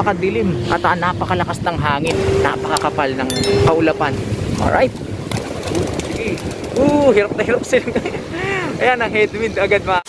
napakadilim at napakalakas ng hangin, napakakapal ng kaulapan. Alright. Sige. Hirap na hirap sila. Ayan ang headwind agad mga.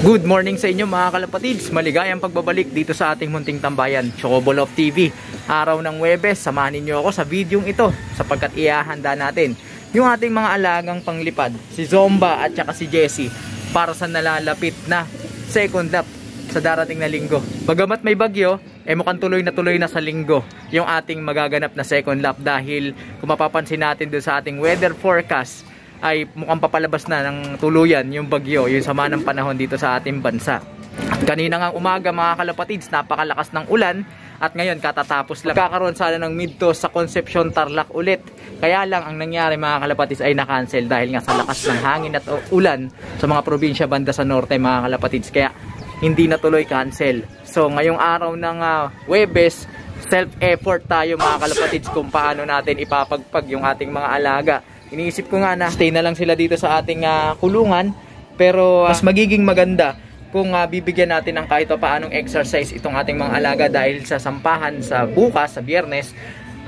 Good morning sa inyo mga kalapatids. Maligayang pagbabalik dito sa ating munting tambayan, Chocobolof TV. Araw ng Huwebes, samahan niyo ako sa videong ito sapagkat ihahanda natin yung ating mga alagang panglipad, si Zomba at saka si Jessie, para sa nalalapit na second lap sa darating na linggo. Bagamat may bagyo, mukhang tuloy na sa linggo yung ating magaganap na second lap, dahil kung mapapansin natin doon sa ating weather forecast ay mukhang papalabas na ng tuluyan yung bagyo, yung sama ng panahon dito sa ating bansa. At kanina nga umaga mga kalapatids, napakalakas ng ulan, at ngayon katatapos lang. Kakaroon sana ng midtoss sa Concepcion Tarlac ulit. Kaya lang ang nangyari mga kalapatids ay na-cancel dahil nga sa lakas ng hangin at ulan sa mga probinsya banda sa norte mga kalapatids. Kaya hindi natuloy, cancel. So ngayong araw ng Huwebes, self-effort tayo mga kalapatids kung paano natin ipapagpag yung ating mga alaga. Iniisip ko nga na stay na lang sila dito sa ating kulungan, pero mas magiging maganda kung bibigyan natin ng kahit paanong exercise itong ating mga alaga, dahil sa sampahan sa bukas, sa Biyernes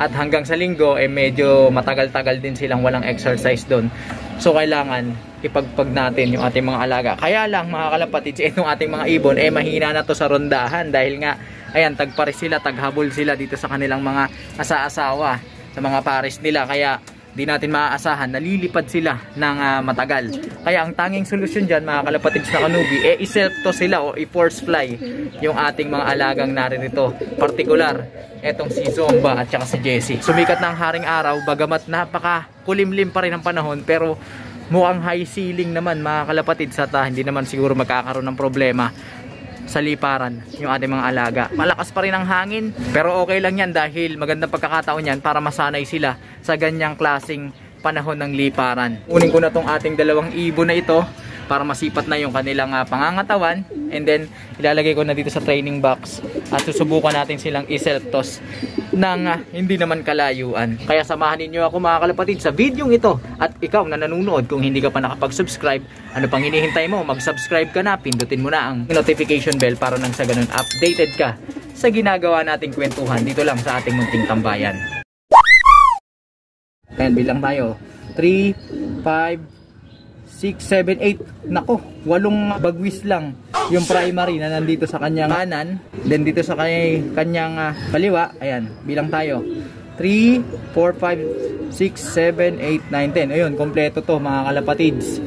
at hanggang sa linggo medyo matagal-tagal din silang walang exercise doon. So kailangan ipagpag natin yung ating mga alaga. Kaya lang mga kalapatids, itong ating mga ibon mahina na to sa rondahan, dahil nga ayan, tagpares sila, taghabol sila dito sa kanilang mga asa-asawa, sa mga pares nila. Kaya di natin maaasahan, nalilipad sila ng matagal. Kaya ang tanging solusyon dyan mga kalapatids na kanubi, i-self to sila o i-force fly yung ating mga alagang naririto, partikular etong si Zomba at saka si Jessie. Sumikat na ang haring araw, bagamat napaka kulimlim pa rin ang panahon, pero mukhang high ceiling naman mga kalapatids, at hindi naman siguro magkakaroon ng problema sa liparan yung ating mga alaga. Malakas pa rin ang hangin, pero okay lang yan dahil magandang pagkakataon yan para masanay sila sa ganyang klaseng panahon ng liparan. Unin ko na tong ating dalawang ibon na ito para masipat na yung kanilang pangangatawan, and then ilalagay ko na dito sa training box at susubukan natin silang i-self-toss ng hindi naman kalayuan. Kaya samahan ninyo ako mga kalapatid sa videong ito, at ikaw na nanonood, kung hindi ka pa nakapag-subscribe, ano pang hinihintay mo? Mag-subscribe ka na, pindutin mo na ang notification bell para nang sa ganun updated ka sa ginagawa nating kwentuhan dito lang sa ating munting tambayan. Ayan, bilang tayo 3, 5, 6, 7, 8. Nako, 8 bagwis lang yung primary na nandito sa kanyang kanan. Then dito sa kanyang kaliwa, ayan, bilang tayo 3, 4, 5, 6, 7, 8, 9, 10. Ayun, kompleto to mga kalapatids.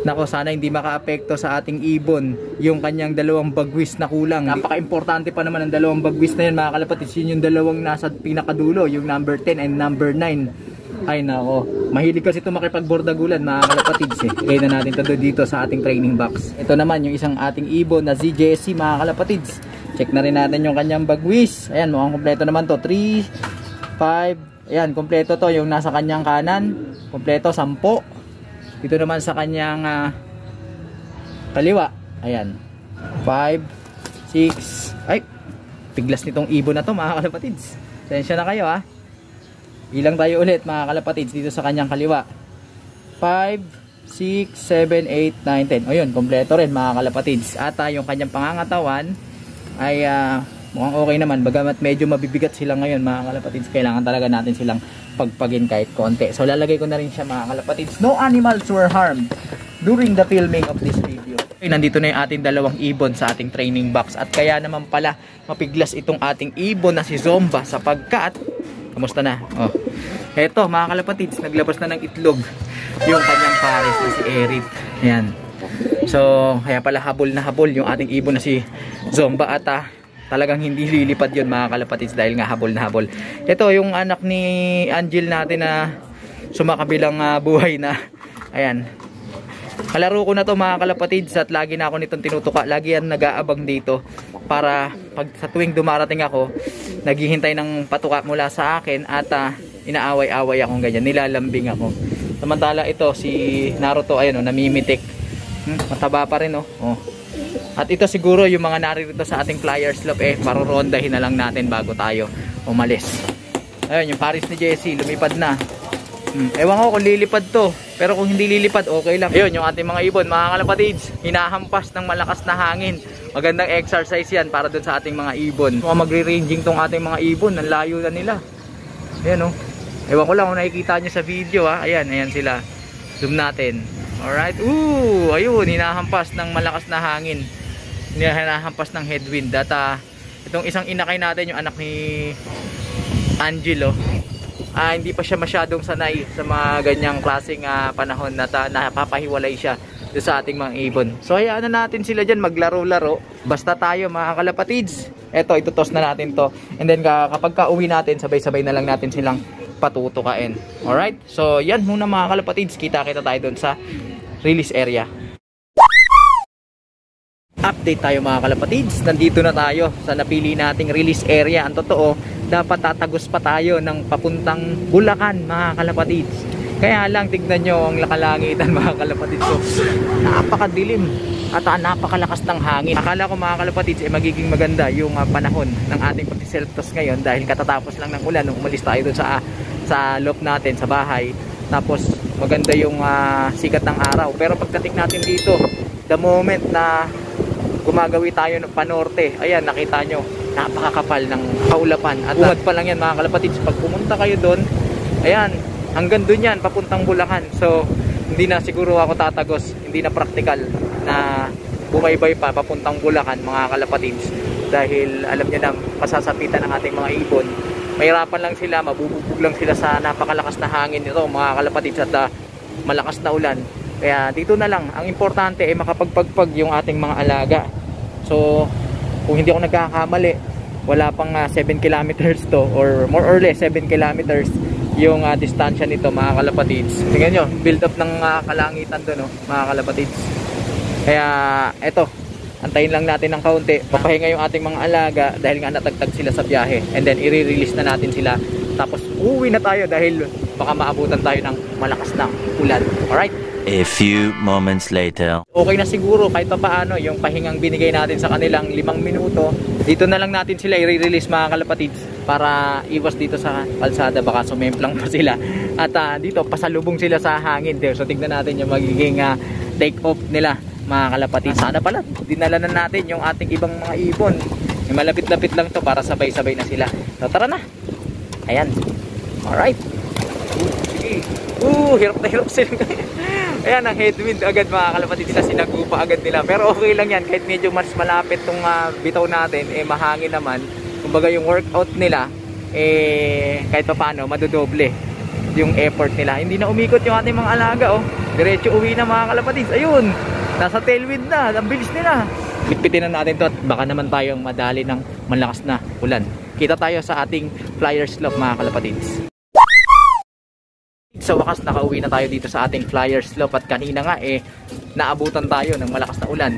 Nako, sana hindi makaapekto sa ating ibon yung kanyang 2 bagwis na kulang. Napaka-importante pa naman ang 2 bagwis na yan mga kalapatids. Yun yung 2 nasa pinakadulo, yung number 10 and number 9. Ay nako, mahilig kasi ito makipagbordagulan mga kalapatids Kaya na natin ito dito sa ating training box. Ito naman yung isang ating ibon na si Jessie mga kalapatids. Check na rin natin yung kanyang bagwis. Ayan, mukhang kompleto naman to. 3, 5, ayan, kompleto to yung nasa kanyang kanan. Kompleto, 10. Dito naman sa kanyang kaliwa, ayan, 5, 6. Ay, piglas nitong ibon na to mga kalapatids. Tensya na kayo Ilang tayo ulit mga kalapatids dito sa kanyang kaliwa. 5, 6, 7, 8, 9, 10. O yun, kompleto rin mga kalapatids. At yung kanyang pangangatawan ay mukhang okay naman. Bagamat medyo mabibigat sila ngayon mga kalapatids, kailangan talaga natin silang pagpagin kahit konti. So lalagay ko na rin siya mga kalapatids. No animals were harmed during the filming of this video. Okay, nandito na yung ating 2 ibon sa ating training box. At kaya naman pala mapiglas itong ating ibon na si Zomba, sapagkat kamusta na? Eto mga kalapatids, naglabas na ng itlog yung kanyang pares na si Erit. Ayan. So kaya pala habol na habol yung ating ibon na si Zomba, at talagang hindi lilipad yun mga kalapatids dahil nga habol na habol. Ito yung anak ni Angel natin na sumakabilang buhay na. Ayan. Kalaro ko na to mga kalapatids, at lagi na ako nitong tinutuka. Lagi yan nag-aabang dito para pag sa tuwing dumarating ako, naghihintay ng patuka mula sa akin, at inaaway-away akong ganyan, nilalambing ako. Samantala ito si Naruto, ayun namimitik. Mataba pa rin At ito siguro yung mga naririto sa ating flyers loop marorondahin na lang natin bago tayo umalis. Ayun yung pares ni Jessie, lumipad na. Ewan ko kung lilipad to, pero kung hindi lilipad okay lang. Ayun yung ating mga ibon mga kalapatids, hinahampas ng malakas na hangin. Magandang exercise yan para dun sa ating mga ibon. Kung magre-ranging tong ating mga ibon, ang layo na nila. Ayan, oh. Ewan ko lang kung nakikita nyo sa video, ha. Ayan, ayan sila. Zoom natin. Alright. Ayun, hinahampas ng malakas na hangin. Hinahampas ng headwind. At itong isang inakay natin, yung anak ni Angelo, hindi pa siya masyadong sanay sa mga ganyang klaseng panahon na napapahiwalay siya sa ating mga ibon. So hayaan na natin sila dyan maglaro-laro. Basta tayo mga kalapatids, eto, itutos na natin to. And then kapag ka-uwi natin, sabay-sabay na lang natin silang patutukain. Alright? So yan muna mga kalapatids, kita-kita tayo doon sa release area. Update tayo mga kalapatids, nandito na tayo sa napili nating release area. Ang totoo, dapat tatagos pa tayo ng papuntang Bulacan mga kalapatids. Kaya lang, tignan nyo ang lakalangitan mga kalapatids. So, napakadilim at napakalakas ng hangin. Akala ko mga kalapatids magiging maganda yung panahon ng ating pag-self-toss ngayon dahil katatapos lang ng ulan nung umalis tayo dun sa loft natin, sa bahay. Tapos maganda yung sikat ng araw. Pero pagdating natin dito, the moment na gumagawi tayo ng panorte, ayan, nakita nyo, napakakapal ng kaulapan. At bungad pa lang yan mga kalapatids. Pag pumunta kayo doon, ayan, hanggang doon yan, papuntang Bulacan. So, hindi na siguro ako tatagos, hindi na practical na bumaybay pa papuntang Bulacan mga kalapatids. Dahil alam niyo na, masasapitan ng ating mga ibon. Mahirapan lang sila, mabububog lang sila sa napakalakas na hangin nito mga kalapatids at malakas na ulan. Kaya dito na lang, ang importante ay makapagpagpag yung ating mga alaga. So, kung hindi ako nagkakamali, wala pang 7 kilometers to, or more or less 7 kilometers yung distansya nito mga kalapatids. Tingnan nyo, build up ng kalangitan doon, mga kalapatids. Kaya eto, antayin lang natin ng kaunti, papahinga yung ating mga alaga dahil nga natagtag sila sa biyahe, and then i-release na natin sila, tapos uuwi na tayo dahil baka maabutan tayo ng malakas na ulan. Alright? A few moments later. Okay na siguro kahit pa paano yung pahingang binigay natin sa kanilang 5 minuto. Dito na lang natin sila i-release mga kalapatids para iwas dito sa kalsada, baka sumemplang pa sila. At dito pasalubong sila sa hangin. So tignan natin yung magiging take off nila mga kalapatids. Sana pala dinala na natin yung ating ibang mga ibon. Malapit-lapit lang to para sabay-sabay na sila. So tara na. Ayan. Alright. Sige. Hirap na hirap sila. Ayan, ang headwind agad mga kalapatids na sinagupa agad nila. Pero okay lang yan, kahit medyo mas malapit tong bitaw natin, mahangin naman. Kumbaga yung workout nila, kahit pa paano, madodoble yung effort nila. Hindi na umikot yung ating mga alaga, oh. Diretso uwi na mga kalapatids. Ayun, nasa tailwind na, ang bilis nila. Pitpitin na natin to at baka naman tayong madali ng malakas na ulan. Kita tayo sa ating flyer slope mga kalapatids. Sa wakas, nakauwi na tayo dito sa ating flyer slope at kanina nga naabutan tayo ng malakas na ulan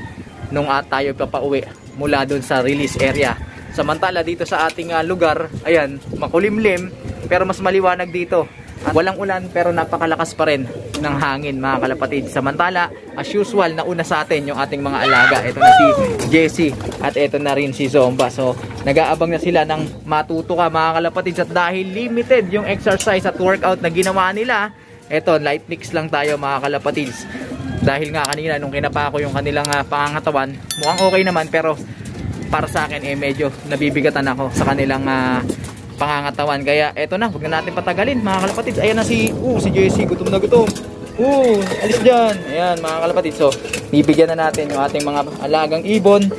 nung tayo papauwi mula doon sa release area. Samantala dito sa ating lugar, ayan, makulimlim pero mas maliwanag dito. Walang ulan pero napakalakas pa rin ng hangin mga kalapatids. Samantala, as usual, nauna sa atin yung ating mga alaga. Ito na si Jessie at ito na rin si Zomba. So, nag-aabang na sila ng matutuka mga kalapatids. At dahil limited yung exercise at workout na ginawa nila, ito, light mix lang tayo mga kalapatids. Dahil nga kanina nung kinapa ko yung kanilang pangangatawan, mukhang okay naman pero para sa akin medyo nabibigatan ako sa kanilang pangangatawan. Kaya eto na, huwag na natin patagalin mga kalapatids. Ayan na si Jessie, gutom na gutom. Alis dyan. Ayan mga kalapatids. So, bibigyan na natin yung ating mga alagang ibon.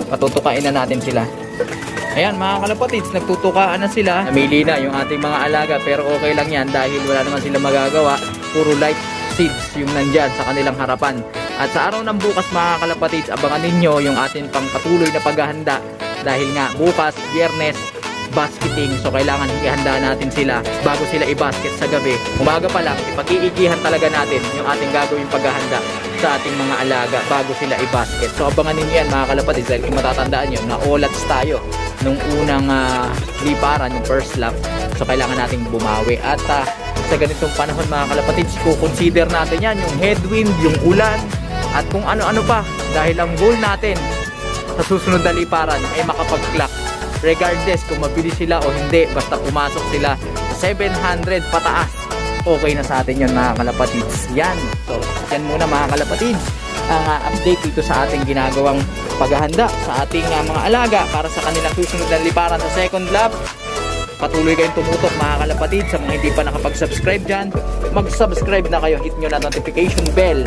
Patutukain na natin sila. Ayan mga kalapatids, nagtutukaan na sila. Namili na yung ating mga alaga pero okay lang yan dahil wala naman sila magagawa. Puro light seeds yung nandyan sa kanilang harapan. At sa araw ng bukas mga kalapatids, abangan ninyo yung ating pangpatuloy na paghahanda dahil nga bukas, Biyernes, basketing. So kailangan ihanda natin sila bago sila i-basket sa gabi. Umaga pa lang, ipag-iigihan talaga natin yung ating gagawing paghahanda sa ating mga alaga bago sila i-basket. So abangan ninyo yan mga kalapatids dahil kung matatandaan nyo, na-olats tayo nung unang liparan, yung first lap. So kailangan nating bumawi. At sa ganitong panahon mga kalapatids, consider natin yan, yung headwind, yung ulan, at kung ano-ano pa. Dahil ang goal natin sa susunod na liparan ay makapag-clock. Regardless kung mabilis sila o hindi, basta pumasok sila sa 700 pataas okay na sa atin yun mga kalapatids. Yan. So, yan muna mga kalapatids ang update dito sa ating ginagawang paghahanda sa ating mga alaga para sa kanilang susunod na liparan sa second lap. Patuloy kayong tumutok mga kalapatid. Sa mga hindi pa nakapag-subscribe dyan, mag-subscribe na kayo, hit nyo na notification bell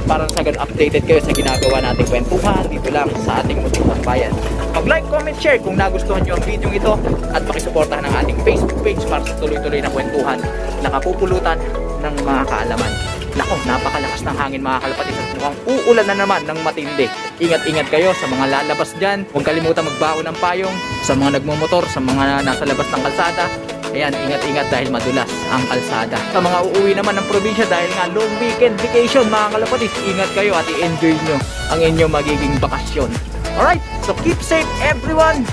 para sa ganun updated kayo sa ginagawa nating kwentuhan dito lang sa ating Munting Bayan. Mag-like, comment, share kung nagustuhan nyo ang video ito at pakisuportahan ang ating Facebook page para sa tuloy-tuloy na kwentuhan na kapupulutan ng mga kaalaman. Nako, napakalakas ng hangin mga kalapatid at mukhang uulan na naman ng matindi. Ingat-ingat kayo sa mga lalabas dyan. Huwag kalimutan magbaon ng payong sa mga nagmumotor, sa mga nasa labas ng kalsada. Ayan, ingat-ingat dahil madulas ang kalsada. Sa mga uuwi naman ng probinsya dahil nga long weekend vacation mga kalapatid, ingat kayo at i-enjoy nyo ang inyong magiging bakasyon. Alright, so keep safe everyone.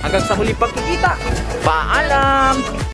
Hanggang sa muli pagkikita. Paalam!